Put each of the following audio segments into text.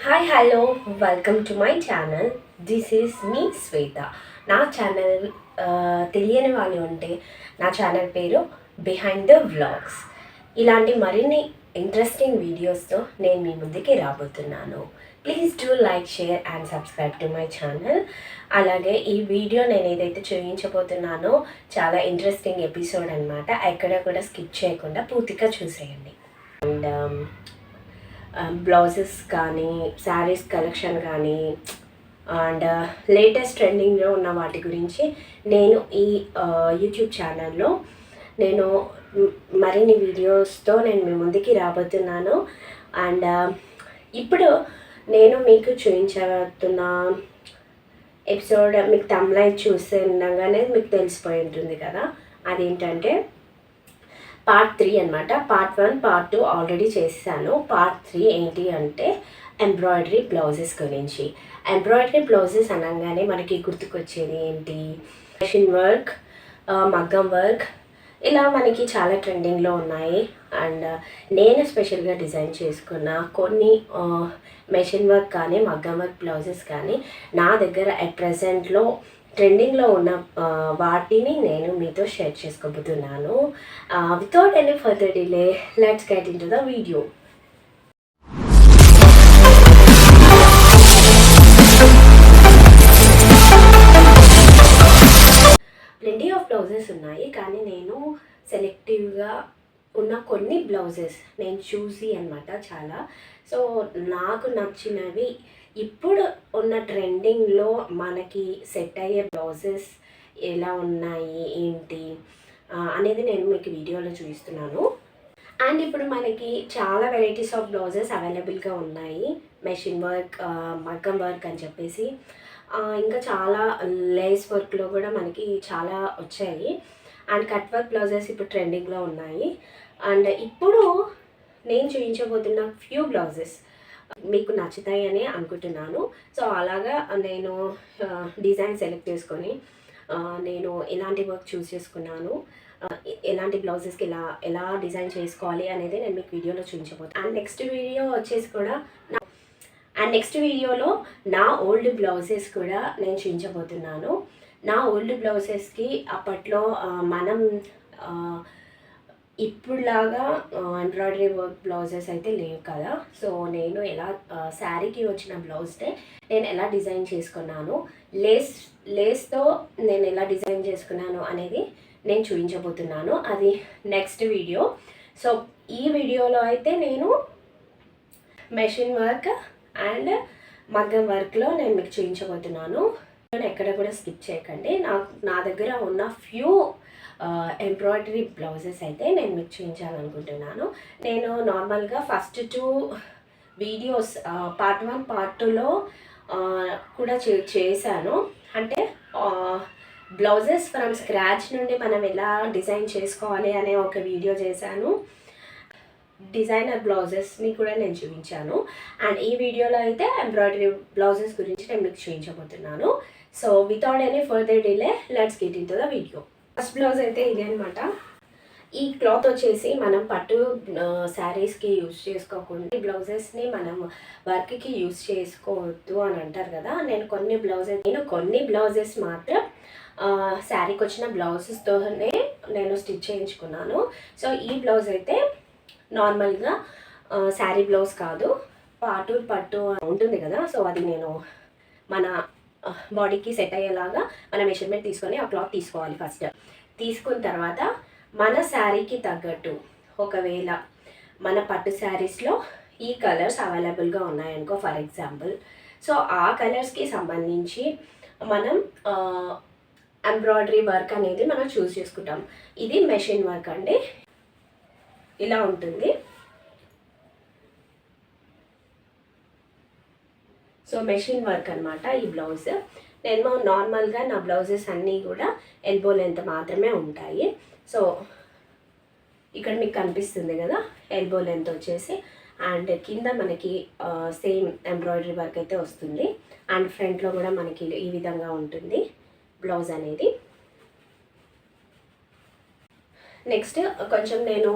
Hi hello welcome to my channel. This is me Shweta. నా channel తెలియని వాళ్ళు ఉంటే నా ఛానల్ పేరు బిహైండ్ ద వ్లాగ్స్. ఇలాంటి మరిన్ని ఇంట్రెస్టింగ్ వీడియోస్తో నేను మీ ముందుకి రాబోతున్నాను. Please do like, share and subscribe to my channel. అలాగే ఈ వీడియో నేను ఏదైతే చూపించబోతున్నానో చాలా ఇంట్రెస్టింగ్ ఎపిసోడ్ అనమాట. ఎక్కడ కూడా స్కిప్ చేయకుండా పూర్తిగా చూసేయండి. అండ్ బ్లౌజెస్ కానీ, శారీస్ కలెక్షన్ కానీ అండ్ లేటెస్ట్ ట్రెండింగ్లో ఉన్న వాటి గురించి నేను ఈ యూట్యూబ్ ఛానల్లో నేను మరిన్ని వీడియోస్తో నేను మీ ముందుకి రాబోతున్నాను. అండ్ ఇప్పుడు నేను మీకు చూపించబోతున్న ఎపిసోడ్ మీకు తమ్లైన్ చూస్తే ఉండగానే మీకు తెలిసిపోయి ఉంటుంది కదా, అదేంటంటే పార్ట్ 3 అనమాట. పార్ట్ 1, పార్ట్ 2 ఆల్రెడీ చేశాను. పార్ట్ 3 ఏంటి అంటే ఎంబ్రాయిడరీ బ్లౌజెస్ గురించి. ఎంబ్రాయిడరీ బ్లౌజెస్ అనగానే మనకి గుర్తుకొచ్చేది ఏంటి? మెషిన్ వర్క్, మగ్గం వర్క్, ఇలా మనకి చాలా ట్రెండింగ్లో ఉన్నాయి. అండ్ నేను స్పెషల్గా డిజైన్ చేసుకున్న కొన్ని మెషిన్ వర్క్ కానీ మగ్గం వర్క్ బ్లౌజెస్ కానీ నా దగ్గర అట్ ప్రెజెంట్లో ట్రెండింగ్లో ఉన్న వాటిని నేను మీతో షేర్ చేసుకోబోతున్నాను. Without any further delay, let's get into the video. Plenty of blouses ఉన్నాయి, కానీ నేను సెలెక్టివ్గా ఉన్న కొన్ని బ్లౌజెస్ నేను చూసి అనమాట చాలా. సో నాకు నచ్చినవి ఇప్పుడు ఉన్న ట్రెండింగ్లో మనకి సెట్ అయ్యే బ్లౌజెస్ ఎలా ఉన్నాయి ఏంటి అనేది నేను మీకు వీడియోలో చూపిస్తున్నాను. అండ్ ఇప్పుడు మనకి చాలా వెరైటీస్ ఆఫ్ బ్లౌజెస్ అవైలబుల్గా ఉన్నాయి. మెషిన్ వర్క్, మగ్గం వర్క్ అని చెప్పేసి ఇంకా చాలా లేస్ వర్క్లో కూడా మనకి చాలా వచ్చాయి. అండ్ కట్ వర్క్ బ్లౌజెస్ ఇప్పుడు ట్రెండింగ్లో ఉన్నాయి. అండ్ ఇప్పుడు నేను చూపించబోతున్న ఫ్యూ బ్లౌజెస్ మీకు నచ్చుతాయని అనుకుంటున్నాను. సో అలాగా నేను డిజైన్ సెలెక్ట్ చేసుకొని నేను ఎలాంటి వర్క్ చూస్ చేసుకున్నాను, ఎలాంటి బ్లౌజెస్కి ఎలా డిజైన్ చేసుకోవాలి అనేది నేను మీకు వీడియోలో చూపించబోతాను. అండ్ నెక్స్ట్ వీడియోలో నా ఓల్డ్ బ్లౌజెస్ కూడా నేను చూపించబోతున్నాను. నా ఓల్డ్ బ్లౌజెస్కి అప్పట్లో మనం ఇప్పుడులాగా ఎంబ్రాయిడరీ వర్క్ బ్లౌజెస్ అయితే లేవు కదా. సో నేను ఎలా శారీకి వచ్చిన బ్లౌజ్నే నేను ఎలా డిజైన్ చేసుకున్నాను, లేస్తో నేను ఎలా డిజైన్ చేసుకున్నాను అనేది నేను చూపించబోతున్నాను. అది నెక్స్ట్ వీడియో. సో ఈ వీడియోలో అయితే నేను మెషిన్ వర్క్ అండ్ మగ్గం వర్క్లో నేను మీకు చూపించబోతున్నాను. ఎక్కడ కూడా స్కిప్ చేయకండి. నా దగ్గర ఉన్న ఫ్యూ ఎంబ్రాయిడరీ బ్లౌజెస్ అయితే నేను మీకు చూపించాలనుకుంటున్నాను. నేను నార్మల్గా ఫస్ట్ 2 వీడియోస్ పార్ట్ 1, పార్ట్ 2లో కూడా చేశాను. అంటే బ్లౌజెస్ ఫ్రమ్ స్క్రాచ్ నుండి మనం ఎలా డిజైన్ చేసుకోవాలి అనే ఒక వీడియో చేశాను. డిజైనర్ బ్లౌజెస్ని కూడా నేను చూపించాను. అండ్ ఈ వీడియోలో అయితే ఎంబ్రాయిడరీ బ్లౌజెస్ గురించి నేను మీకు చూపించబోతున్నాను. So without any further delay, let's get into the video. First blouse అయితే ఇదే అనమాట. ఈ క్లాత్ వచ్చేసి మనం పట్టు శారీస్కి యూజ్ చేసుకోకుండా ఈ బ్లౌజెస్ని మనం వర్క్కి యూజ్ చేసుకోవద్దు అని అంటారు కదా. నేను కొన్ని బ్లౌజెస్ మాత్రం శారీకి వచ్చిన బ్లౌజెస్తోనే నేను స్టిచ్ చేయించుకున్నాను. సో ఈ బ్లౌజ్ అయితే నార్మల్గా శారీ బ్లౌజ్ కాదు, పట్టు ఉంటుంది కదా. సో అది నేను మన బాడీకి సెట్ అయ్యేలాగా మన మెజర్మెంట్ తీసుకొని ఆ క్లాత్ తీసుకోవాలి. ఫస్ట్ తీసుకున్న తర్వాత మన శారీకి తగ్గట్టు, ఒకవేళ మన పట్టు శారీస్లో ఈ కలర్స్ అవైలబుల్గా ఉన్నాయనుకో ఫర్ ఎగ్జాంపుల్, సో ఆ కలర్స్కి సంబంధించి మనం ఎంబ్రాయిడరీ వర్క్ అనేది మనం చూస్ చేసుకుంటాం. ఇది మెషిన్ వర్క్ అండి, ఇలా ఉంటుంది. సో మెషిన్ వర్క్ అనమాట ఈ బ్లౌజ్. నేను నార్మల్గా నా బ్లౌజెస్ అన్నీ కూడా ఎల్బో లెంత్ మాత్రమే ఉంటాయి. సో ఇక్కడ మీకు కనిపిస్తుంది కదా ఎల్బో లెంత్ వచ్చేసి. అండ్ కింద మనకి సేమ్ ఎంబ్రాయిడరీ వర్క్ అయితే వస్తుంది. అండ్ ఫ్రంట్లో కూడా మనకి ఈ విధంగా ఉంటుంది బ్లౌజ్ అనేది. నెక్స్ట్ కొంచెం నేను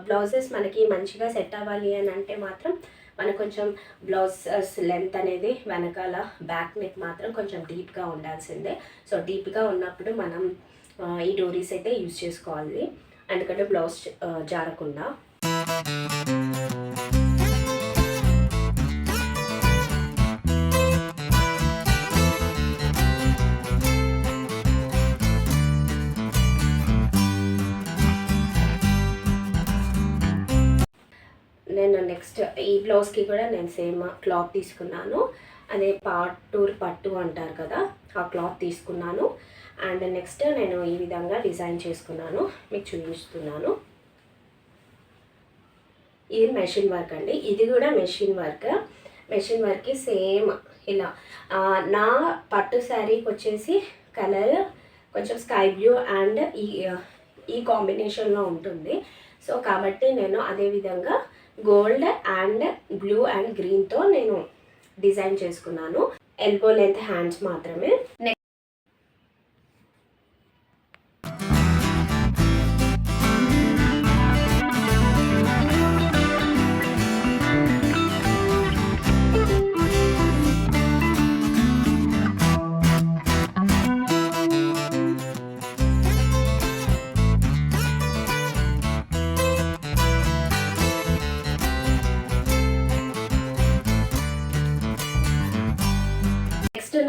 బ్లౌజెస్ మనకి మంచిగా సెట్ అవ్వాలి అని అంటే మాత్రం మనకు కొంచెం బ్లౌజ్ లెంత్ అనేది వెనకాల బ్యాక్ నెక్ మాత్రం కొంచెం డీప్గా ఉండాల్సిందే. సో డీప్గా ఉన్నప్పుడు మనం ఈ డోరీస్ అయితే యూజ్ చేసుకోవాలి, ఎందుకంటే బ్లౌజ్ జారకుండా. నేను నెక్స్ట్ ఈ బ్లౌజ్కి కూడా నేను సేమ్ క్లాత్ తీసుకున్నాను, అదే పాటూర్ పట్టు అంటారు కదా, ఆ క్లాత్ తీసుకున్నాను. అండ్ నెక్స్ట్ నేను ఈ విధంగా డిజైన్ చేసుకున్నాను, మీకు చూపిస్తున్నాను. ఇది మెషిన్ వర్క్ అండి, ఇది కూడా మెషిన్ వర్క్కి సేమ్ ఇలా. నా పట్టు శారీకి వచ్చేసి కలర్ కొంచెం స్కై బ్లూ అండ్ ఈ కాంబినేషన్లో ఉంటుంది. సో కాబట్టి నేను అదేవిధంగా గోల్డ్ అండ్ బ్లూ అండ్ గ్రీన్తో నేను డిజైన్ చేసుకున్నాను. ఎల్బో లెంత్ హ్యాండ్స్ మాత్రమే.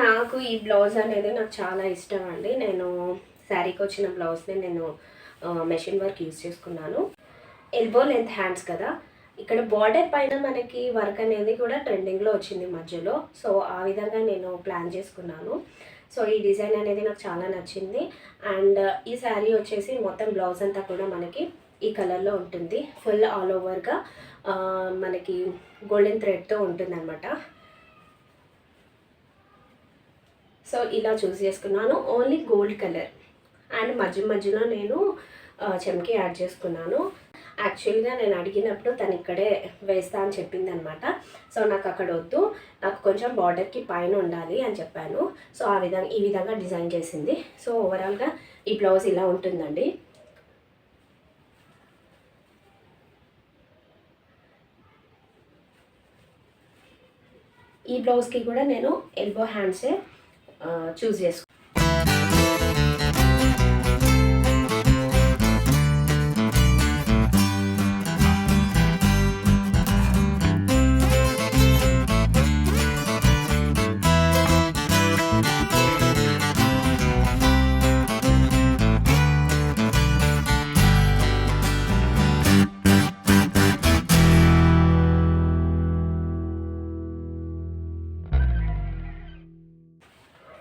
నాకు ఈ బ్లౌజ్ అనేది నాకు చాలా ఇష్టం అండి. నేను శారీకి వచ్చిన బ్లౌజ్ని నేను మెషిన్ వర్క్ యూజ్ చేసుకున్నాను. ఎల్బో లెంత్ హ్యాండ్స్ కదా, ఇక్కడ బార్డర్ పైన మనకి వర్క్ అనేది కూడా ట్రెండింగ్లో వచ్చింది మధ్యలో. సో ఆ విధంగా నేను ప్లాన్ చేసుకున్నాను. సో ఈ డిజైన్ అనేది నాకు చాలా నచ్చింది. అండ్ ఈ శారీ వచ్చేసి మొత్తం బ్లౌజ్ అంతా కూడా మనకి ఈ కలర్లో ఉంటుంది. ఫుల్ ఆల్ ఓవర్గా మనకి గోల్డెన్ థ్రెడ్తో ఉంటుంది అనమాట. సో ఇలా చూస్ చేసుకున్నాను, ఓన్లీ గోల్డ్ కలర్. అండ్ మధ్యలో నేను చెమ్కి యాడ్ చేసుకున్నాను. యాక్చువల్గా నేను అడిగినప్పుడు తను ఇక్కడే వేస్తా అని చెప్పింది అనమాట. సో నాకు అక్కడ వద్దు, నాకు కొంచెం బార్డర్కి పైన ఉండాలి అని చెప్పాను. సో ఈ విధంగా డిజైన్ చేసింది. సో ఓవరాల్గా ఈ బ్లౌజ్ ఇలా ఉంటుందండి. ఈ బ్లౌజ్కి కూడా నేను ఎల్బో హ్యాండ్సే చూస్ చేసుకో.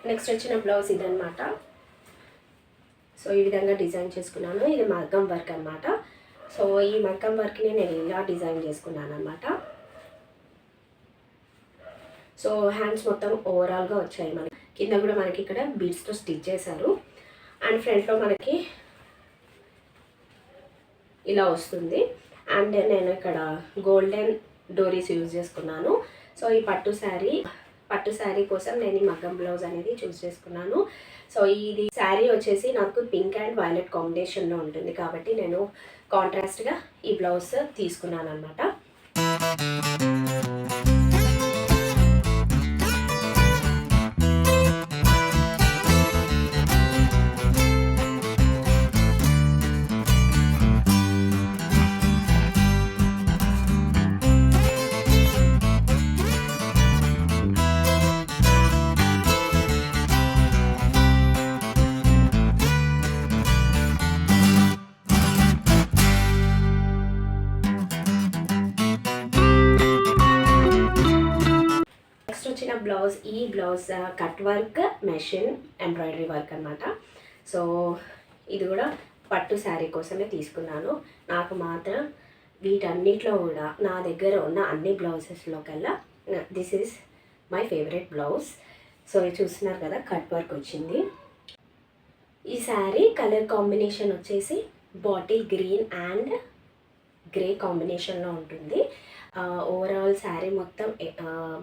నెక్స్ట్ వచ్చిన బ్లౌజ్ ఇదనమాట. సో ఈ విధంగా డిజైన్ చేసుకున్నాను. ఇది మగ్గం వర్క్ అనమాట. సో ఈ మగ్గం వర్క్ని నేను ఇలా డిజైన్ చేసుకున్నాను అనమాట. సో హ్యాండ్స్ మొత్తం ఓవరాల్గా వచ్చాయి. మనకి కింద కూడా మనకి ఇక్కడ బీడ్స్తో స్టిచ్ చేశారు. అండ్ ఫ్రంట్లో మనకి ఇలా వస్తుంది. అండ్ నేను ఇక్కడ గోల్డెన్ డోరీస్ యూజ్ చేసుకున్నాను. సో ఈ పట్టు శారీ కోసం నేను ఈ మగ్గం బ్లౌజ్ అనేది చూస్ చేసుకున్నాను. సో ఇది శారీ వచ్చేసి నాకు పింక్ అండ్ వైలెట్ కాంబినేషన్లో ఉంటుంది కాబట్టి నేను కాంట్రాస్ట్గా ఈ బ్లౌజ్ తీసుకున్నాను అనమాట. ఈ blouse cut work machine embroidery work అనమాట. సో ఇది కూడా పట్టు శారీ కోసమే తీసుకున్నాను. నాకు మాత్రం వీటన్నిటిలో కూడా నా దగ్గర ఉన్న అన్ని బ్లౌజెస్లో కల్లా this is my favourite blouse. So ఇది చూస్తున్నారు కదా, కట్ వర్క్ వచ్చింది. ఈ శారీ కలర్ కాంబినేషన్ వచ్చేసి బాటిల్ గ్రీన్ అండ్ గ్రే కాంబినేషన్లో ఉంటుంది. ఓవరాల్ శారీ మొత్తం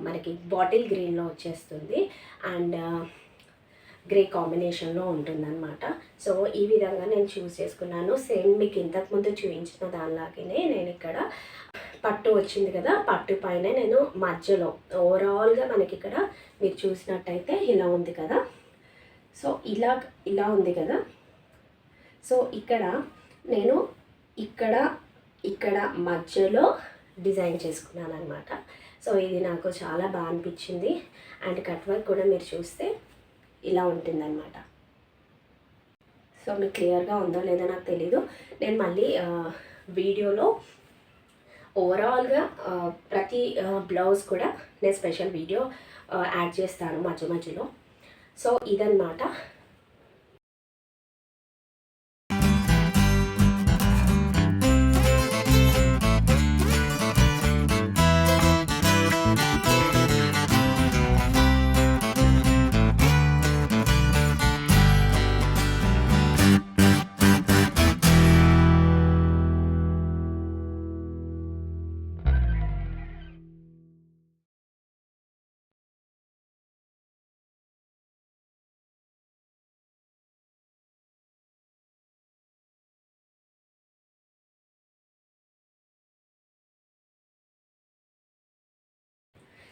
మనకి బాటిల్ గ్రీన్లో వచ్చేస్తుంది. అండ్ గ్రే కాంబినేషన్లో ఉంటుందన్నమాట. సో ఈ విధంగా నేను చూస్ చేసుకున్నాను. సేమ్ మీకు ఇంతకుముందు చూపించిన దానిలాగే నేను ఇక్కడ పట్టు వచ్చింది కదా, పట్టు పైన నేను మధ్యలో ఓవరాల్గా మనకి ఇక్కడ మీరు చూసినట్టయితే ఇలా ఉంది కదా. సో ఇలా ఉంది కదా. సో ఇక్కడ నేను ఇక్కడ మధ్యలో డిజైన్ చేసుకున్నాను అనమాట. సో ఇది నాకు చాలా బాగా అనిపించింది. అండ్ కట్ వర్క్ కూడా మీరు చూస్తే ఇలా ఉంటుందన్నమాట. సో మీకు క్లియర్గా ఉందో లేదో నాకు తెలీదు. నేను మళ్ళీ వీడియోలో ఓవరాల్గా ప్రతి బ్లౌజ్ కూడా నేను స్పెషల్ వీడియో యాడ్ చేస్తాను మధ్యలో. సో ఇదన్నమాట.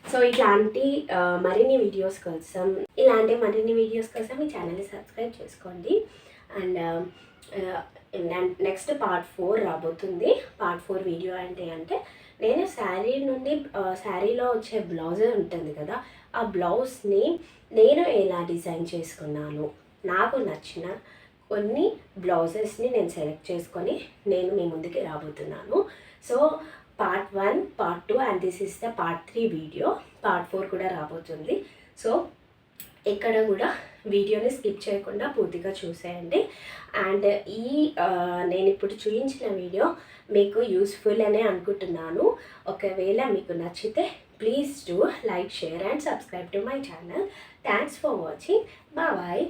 సో ఇలాంటి మరిన్ని వీడియోస్ కోసం మీ ఛానల్ని సబ్స్క్రైబ్ చేసుకోండి. అండ్ నెక్స్ట్ పార్ట్ 4 రాబోతుంది. పార్ట్ 4 వీడియో అంటే నేను శారీలో వచ్చే బ్లౌజ్ ఉంటుంది కదా, ఆ బ్లౌజ్ని నేను ఎలా డిజైన్ చేసుకున్నాను, నాకు నచ్చిన కొన్ని బ్లౌజెస్ని నేను సెలెక్ట్ చేసుకొని నేను మీ ముందుకి రాబోతున్నాను. So part 1, part 2 and this is the part 3 video. Part 4 కూడా రాబోతుంది. సో ఎక్కడ కూడా వీడియోని స్కిప్ చేయకుండా పూర్తిగా చూసేయండి. అండ్ నేను ఇప్పుడు చూపించిన వీడియో మీకు యూస్ఫుల్ అనే అనుకుంటున్నాను. ఒకవేళ మీకు నచ్చితే please do like, share and subscribe to my channel. Thanks for watching. Bye.